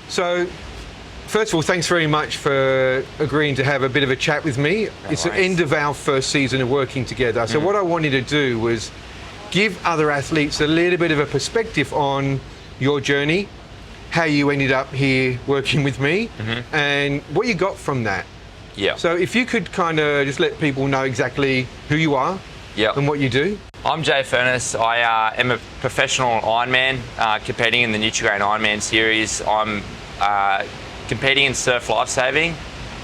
So, first of all, thanks very much for agreeing to have a bit of a chat with me. It's the end of our first season of working together. So what I wanted to do was give other athletes a little bit of a perspective on your journey, how you ended up here working with me, and what you got from that. Yeah. So if you could kind of just let people know exactly who you are and what you do. I'm Jay Furniss. I am a professional Ironman, competing in the Nutrigrain Ironman series. I'm competing in surf lifesaving,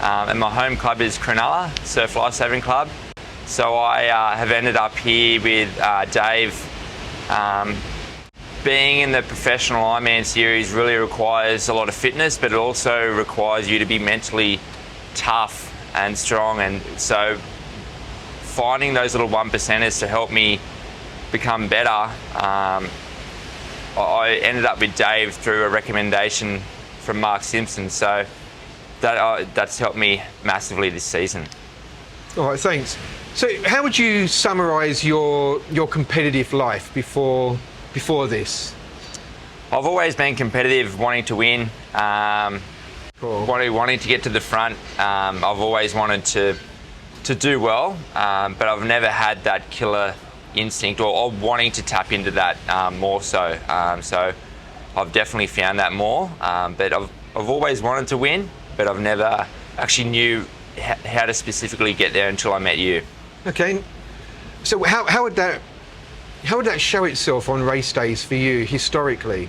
and my home club is Cronulla Surf Lifesaving Club. So I have ended up here with Dave. Being in the professional Ironman series really requires a lot of fitness, but it also requires you to be mentally tough and strong, and so finding those little 1%ers to help me become better, I ended up with Dave through a recommendation from Mark Simpson, so that's helped me massively this season. All right, thanks. So how would you summarise your competitive life before this? I've always been competitive, wanting to win, wanting to get to the front. I've always wanted to do well, but I've never had that killer instinct or wanting to tap into that more so. So I've definitely found that more, but I've always wanted to win, but I've never actually knew how to specifically get there until I met you. Okay, so how would that show itself on race days for you historically?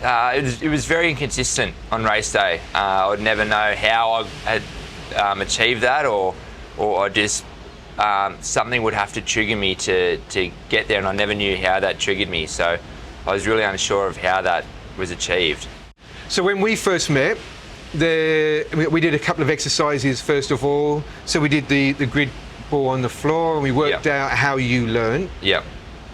It was very inconsistent on race day. I would never know how I had achieved that, or just something would have to trigger me to get there, and I never knew how that triggered me. So I was really unsure of how that was achieved. So when we first met, we did a couple of exercises first of all. So we did the grid ball on the floor, and we worked out how you learn. Yeah.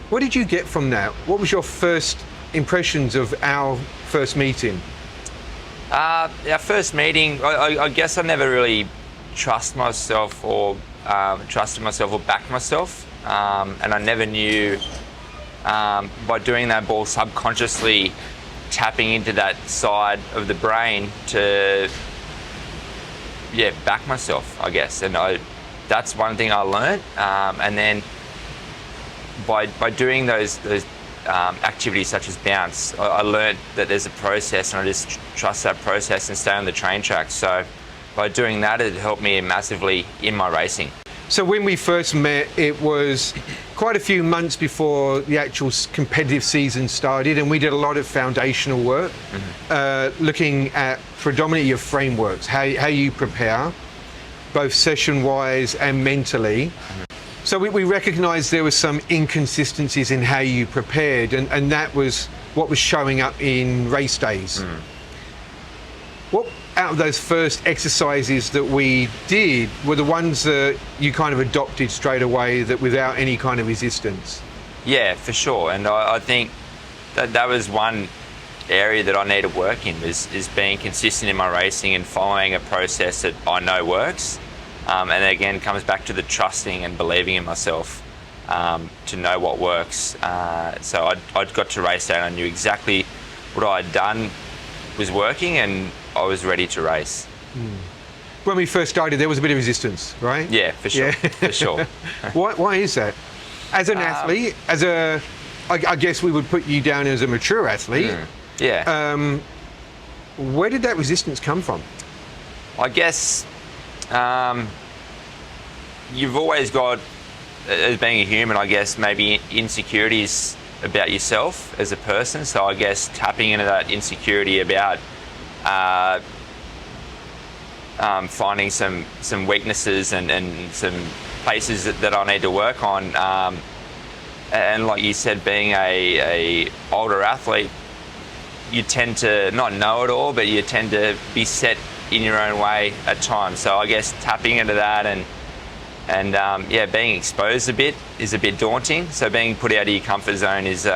What did you get from that? What was your first impressions of our first meeting? Our first meeting, I guess I never really trusted myself or backed myself, and I never knew by doing that ball subconsciously tapping into that side of the brain to back myself, I guess. And that's one thing I learned, and then by doing those activities such as bounce, I learned that there's a process, and I just trust that process and stay on the train track. So by doing that, it helped me massively in my racing. So when we first met, it was quite a few months before the actual competitive season started, and we did a lot of foundational work, looking at predominantly your frameworks, how you prepare, both session-wise and mentally. So we recognised there were some inconsistencies in how you prepared, and that was what was showing up in race days. What out of those first exercises that we did were the ones that you kind of adopted straight away, that without any kind of resistance? Yeah, for sure. And I think that was one area that I need to work in, is being consistent in my racing and following a process that I know works. And again, comes back to the trusting and believing in myself, to know what works. So I'd got to race day and I knew exactly what I'd done was working, and I was ready to race. When we first started, there was a bit of resistance, right? Yeah, for sure. For sure. Why is that? As an athlete, I guess we would put you down as a mature athlete. Yeah. Where did that resistance come from? I guess you've always got, as being a human, I guess maybe insecurities about yourself as a person. So I guess tapping into that insecurity about finding some weaknesses and some places that I need to work on. And like you said, being a older athlete, you tend to not know it all, but you tend to be set in your own way at times. So I guess tapping into that and being exposed a bit is a bit daunting. So being put out of your comfort zone is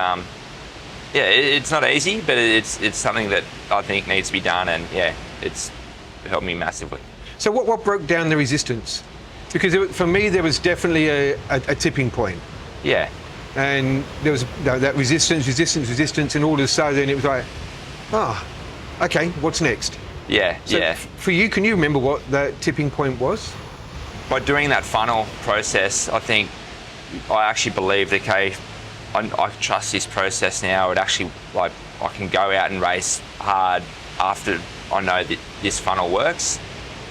it's not easy, but it's something that I think needs to be done, and it's helped me massively. So what broke down the resistance? Because for me, there was definitely a tipping point. Yeah. And there was that resistance, and all of a sudden it was like, Okay, what's next? Yeah, So yeah. For you, can you remember what that tipping point was? By doing that funnel process, I think I actually believed, okay, I trust this process now. It actually, like, I can go out and race hard after I know that this funnel works.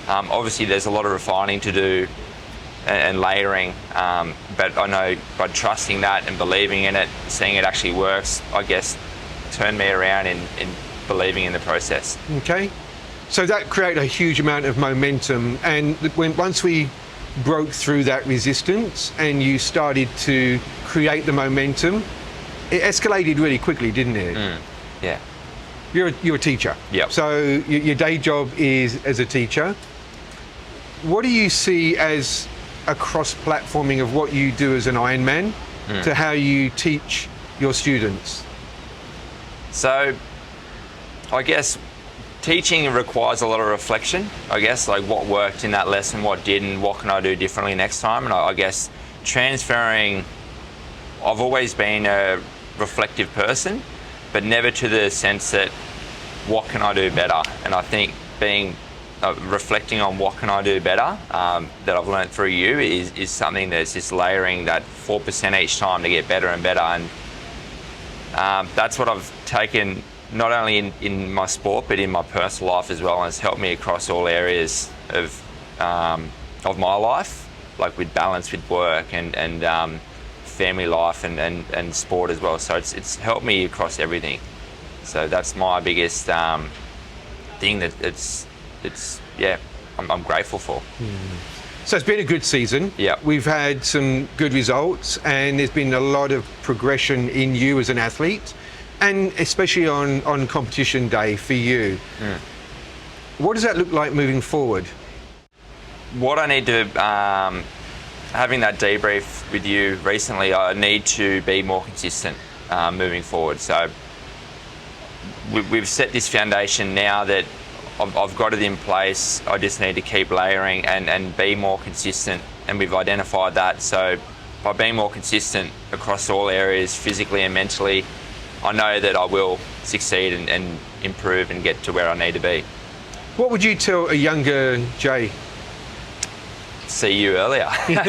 Obviously, there's a lot of refining to do and layering, but I know by trusting that and believing in it, seeing it actually works, I guess, turned me around in believing in the process. Okay, so that created a huge amount of momentum, and once we broke through that resistance and you started to create the momentum, it escalated really quickly, didn't it? Yeah. You're a teacher. Yep. So your day job is as a teacher. What do you see as a cross-platforming of what you do as an Ironman to how you teach your students? So, I guess teaching requires a lot of reflection. I guess, like, what worked in that lesson, what didn't, what can I do differently next time? And I guess transferring, I've always been a reflective person, but never to the sense that what can I do better? And I think being reflecting on what can I do better that I've learned through you is something that's just layering that 4% each time to get better and better. And that's what I've taken not only in my sport but in my personal life as well, and it's helped me across all areas of my life, like with balance with work and family life and sport as well. So it's helped me across everything. So that's my biggest thing I'm grateful for. So it's been a good season. Yeah. We've had some good results, and there's been a lot of progression in you as an athlete, and especially on competition day for you. What does that look like moving forward? What I need to, having that debrief with you recently, I need to be more consistent moving forward. So we've set this foundation now that I've got it in place. I just need to keep layering and be more consistent, and we've identified that. So by being more consistent across all areas, physically and mentally, I know that I will succeed and improve and get to where I need to be. What would you tell a younger Jay? See you earlier. No,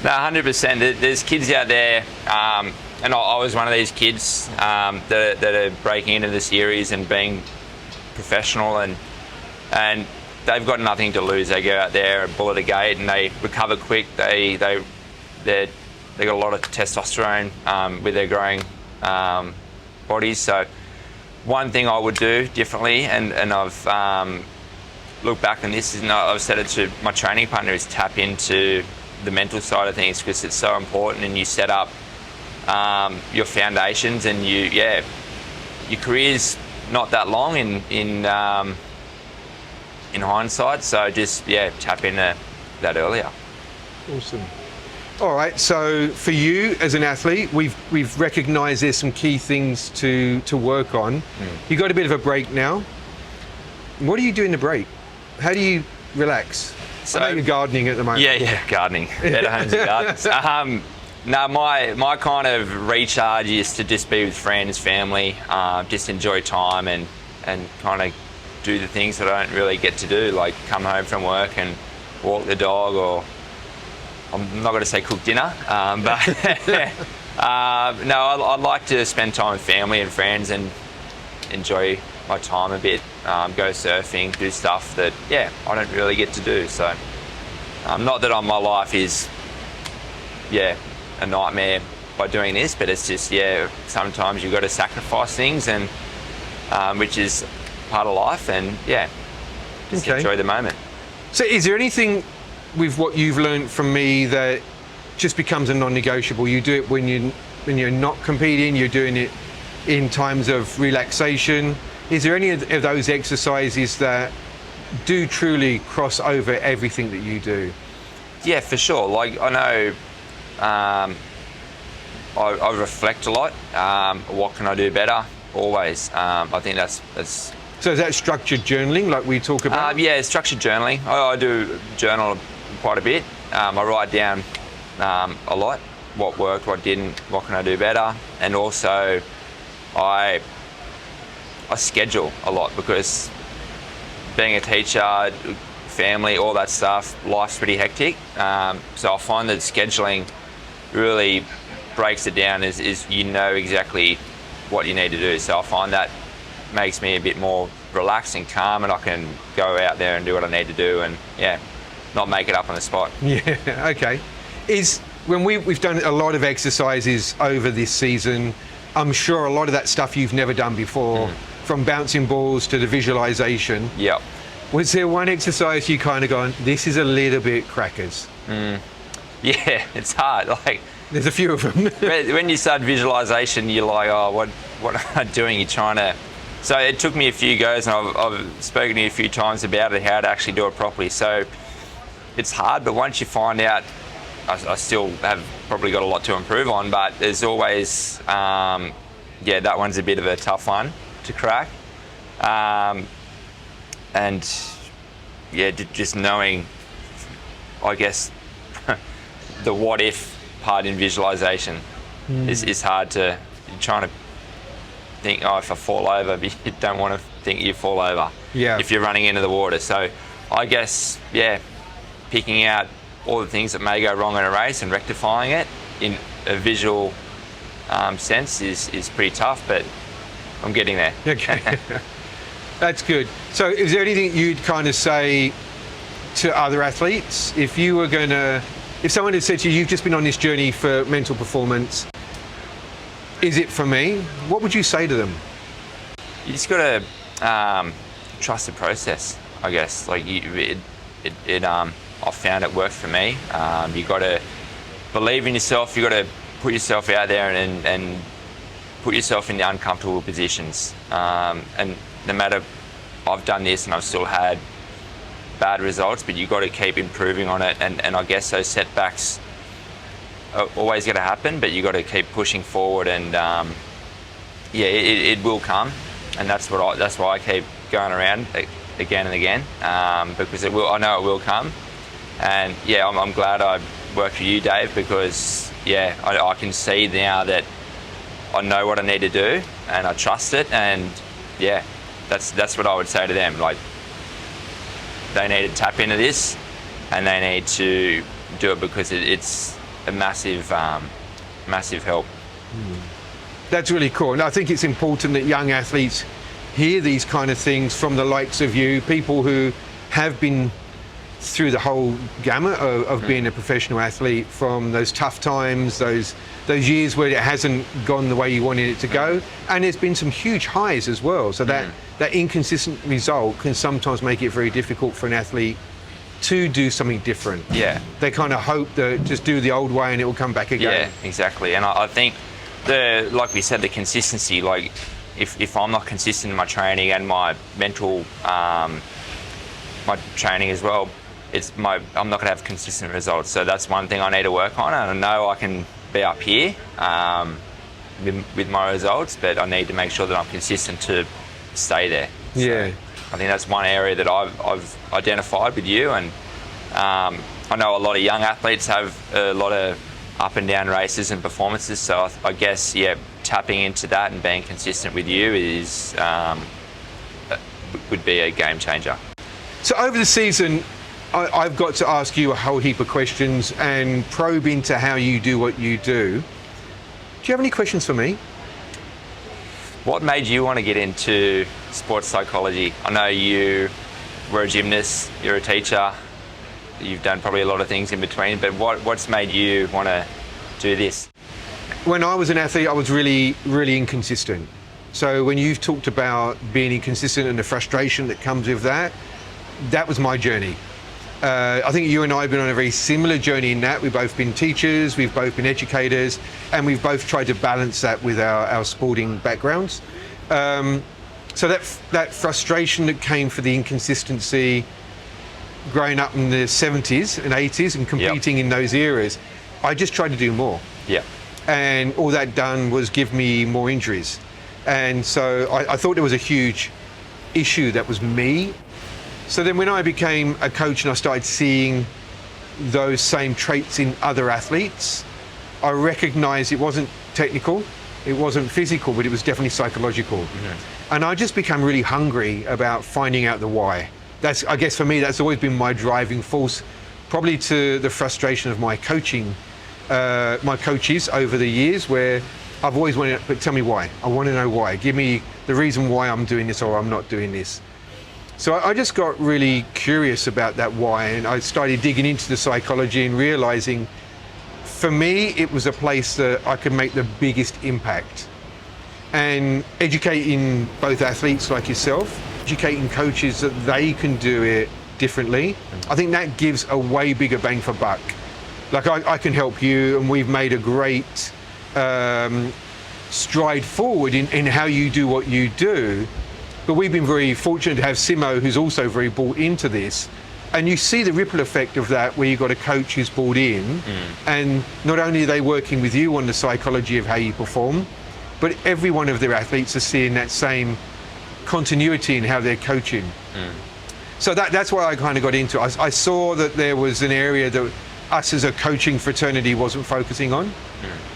100%. There's kids out there, and I was one of these kids that are breaking into the series and being professional, and they've got nothing to lose. They go out there and bullet a gate, and they recover quick. They got a lot of testosterone with their growing bodies. So one thing I would do differently, and I've looked back on this, I've said it to my training partner, is tap into the mental side of things, because it's so important, and you set up your foundations, and your career's not that long in hindsight, so just tap into that earlier. Awesome. All right, so for you as an athlete, we've recognised there's some key things to work on. You got a bit of a break now. What do you do in the break? How do you relax? So, I know you're gardening at the moment. Yeah, gardening. Better homes and gardens. No, my kind of recharge is to just be with friends, family, just enjoy time and kind of do the things that I don't really get to do, like come home from work and walk the dog, or I'm not going to say cook dinner, but no, I like to spend time with family and friends and enjoy my time a bit, go surfing, do stuff that, I don't really get to do. So not that my life is, a nightmare by doing this, but it's just, sometimes you've got to sacrifice things, and which is part of life, and just enjoy the moment. So is there anything with what you've learned from me that just becomes a non-negotiable? You do it when you're not competing, you're doing it in times of relaxation. Is there any of those exercises that do truly cross over everything that you do? Yeah, for sure. Like, I know I reflect a lot. What can I do better? Always. I think that's. So is that structured journaling, like we talk about? Structured journaling. I do journal quite a bit. I write down a lot. What worked, what didn't, what can I do better, and also I I schedule a lot because being a teacher, family, all that stuff, life's pretty hectic. So I find that scheduling really breaks it down is you know exactly what you need to do. So I find that makes me a bit more relaxed and calm, and I can go out there and do what I need to do and not make it up on the spot. Yeah, okay. When we've done a lot of exercises over this season, I'm sure a lot of that stuff you've never done before, from bouncing balls to the visualization. Yep. Was there one exercise you kind of gone, this is a little bit crackers? Yeah, it's hard. Like, there's a few of them. when you start visualization, you're like, oh, what am I doing? You're trying to. So it took me a few goes, and I've spoken to you a few times about it, how to actually do it properly. So it's hard, but once you find out, I still have probably got a lot to improve on, but there's always, that one's a bit of a tough one to crack. And just knowing, I guess, the what if part in visualization is hard to, you're trying to think, oh, if I fall over, but you don't want to think you fall over if you're running into the water. So I guess, picking out all the things that may go wrong in a race and rectifying it in a visual sense is pretty tough, but I'm getting there. Okay. That's good. So is there anything you'd kind of say to other athletes? If someone had said to you, you've just been on this journey for mental performance, is it for me? What would you say to them? You just got to trust the process, I guess. Like I found it worked for me. You got to believe in yourself. You got to put yourself out there and put yourself in the uncomfortable positions. And no matter, I've done this and I've still had bad results, but you got to keep improving on it. And I guess those setbacks are always going to happen, but you got to keep pushing forward. And it will come. And that's why I keep going around again and again, because it will. I know it will come. And I'm glad I worked with you, Dave, because I can see now that I know what I need to do and I trust it, and that's what I would say to them. Like, they need to tap into this and they need to do it because it's a massive help. That's really cool. And I think it's important that young athletes hear these kind of things from the likes of you, people who have been through the whole gamut of being a professional athlete, from those tough times, those years where it hasn't gone the way you wanted it to go, and there's been some huge highs as well. So that inconsistent result can sometimes make it very difficult for an athlete to do something different. Yeah. They kind of hope that just do the old way and it will come back again. Yeah, exactly. And I think like we said, the consistency, like if I'm not consistent in my training and my mental, my training as well, I'm not going to have consistent results. So that's one thing I need to work on, and I know I can be up here with my results, but I need to make sure that I'm consistent to stay there. So I think that's one area that I've identified with you, and I know a lot of young athletes have a lot of up and down races and performances, so I guess tapping into that and being consistent with you would be a game changer. So over the season, I've got to ask you a whole heap of questions and probe into how you do what you do. Do you have any questions for me? What made you want to get into sports psychology? I know you were a gymnast, you're a teacher, you've done probably a lot of things in between, but what's made you want to do this? When I was an athlete, I was really, really inconsistent. So when you've talked about being inconsistent and the frustration that comes with that, that was my journey. I think you and I have been on a very similar journey in that. We've both been teachers, we've both been educators, and we've both tried to balance that with our sporting backgrounds. So that frustration that came for the inconsistency growing up in the 70s and 80s and competing in those eras, I just tried to do more. Yeah. And all that done was give me more injuries. And so I thought there was a huge issue that was me. So then when I became a coach and I started seeing those same traits in other athletes, I recognized it wasn't technical, It wasn't physical, but it was definitely psychological. And I just became really hungry about finding out the why. I guess for me, that's always been my driving force, probably to the frustration of my coaches over the years, where I've always wanted, but tell me why. I want to know why. Give me the reason why I'm doing this or I'm not doing this. So I just got really curious about that why, and I started digging into the psychology and realizing, for me, it was a place that I could make the biggest impact. And educating both athletes like yourself, educating coaches that they can do it differently, I think that gives a way bigger bang for buck. Like I can help you, and we've made a great stride forward in how you do what you do. But we've been very fortunate to have Simo, who's also very bought into this. And you see the ripple effect of that, where you've got a coach who's bought in, and not only are they working with you on the psychology of how you perform, but every one of their athletes are seeing that same continuity in how they're coaching. So that's why I kind of got into it. I saw that there was an area that us as a coaching fraternity wasn't focusing on.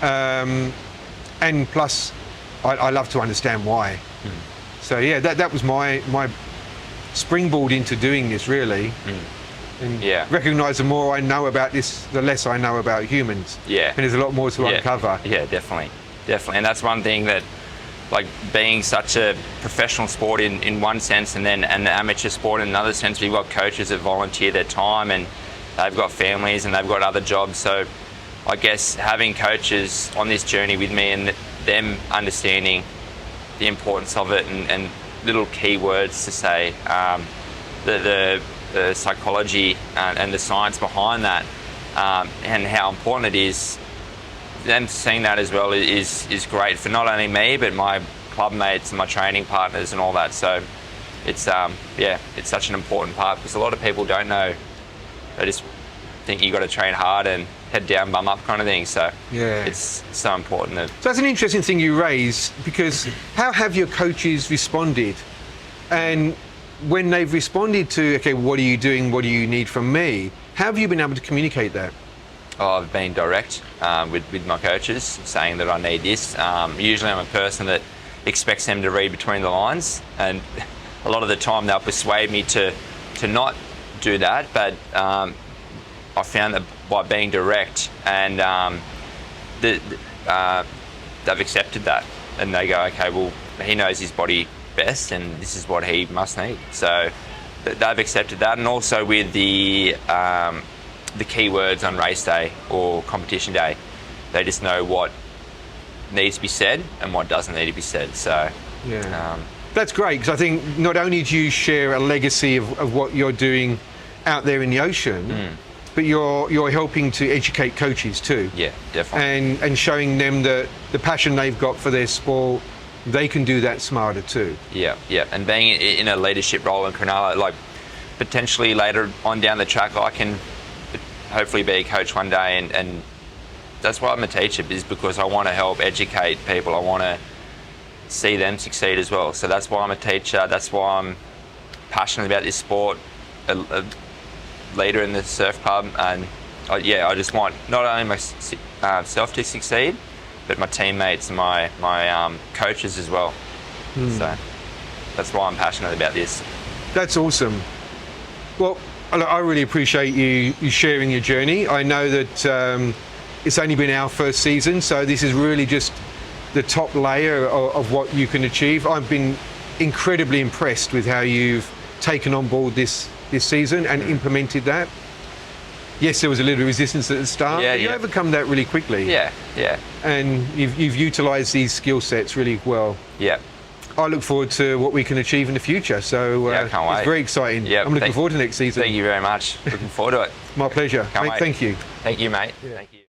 And plus, I love to understand why. So yeah, that was my springboard into doing this, really. And recognise the more I know about this, the less I know about humans. And there's a lot more to uncover. Yeah, definitely. And that's one thing that, like, being such a professional sport in one sense, and then an amateur sport in another sense, we've got coaches that volunteer their time, and they've got families and they've got other jobs. So I guess having coaches on this journey with me and them understanding the importance of it, and little key words to say, the psychology and the science behind that, and how important it is. Them seeing that as well is great for not only me, but my club mates and my training partners and all that. So it's it's such an important part, because a lot of people don't know. They just think you got to train hard and head down, bum up kind of thing. So it's so important. So that's an interesting thing you raise, because how have your coaches responded? And when they've responded to, okay, what are you doing? What do you need from me? How have you been able to communicate that? I've been direct with my coaches, saying that I need this. Usually I'm a person that expects them to read between the lines, and a lot of the time they'll persuade me to not do that, but I found that by being direct, and they've accepted that, and they go, okay, well, he knows his body best and this is what he must need. So they've accepted that, and also with the keywords on race day or competition day, they just know what needs to be said and what doesn't need to be said. So that's great, because I think not only do you share a legacy of what you're doing out there in the ocean, but you're helping to educate coaches too. Yeah, definitely. And showing them that the passion they've got for their sport, they can do that smarter too. Yeah. And being in a leadership role in Cronulla, like potentially later on down the track, I can hopefully be a coach one day, and that's why I'm a teacher, is because I want to help educate people. I want to see them succeed as well. So that's why I'm a teacher. That's why I'm passionate about this sport, a leader in the surf club, and I just want not only myself to succeed, but my teammates and my coaches as well. So that's why I'm passionate about this. That's awesome. Well, I really appreciate you sharing your journey. I know that it's only been our first season, so this is really just the top layer of what you can achieve. I've been incredibly impressed with how you've taken on board this season and implemented that. Yes, there was a little resistance at the start, but you overcome that really quickly. Yeah. And you've utilised these skill sets really well. Yeah. I look forward to what we can achieve in the future. So I can't wait. It's very exciting. Yeah, I'm looking forward to next season. Thank you very much. Looking forward to it. My pleasure. Can't mate, wait. Thank you. Thank you, mate. Thank you.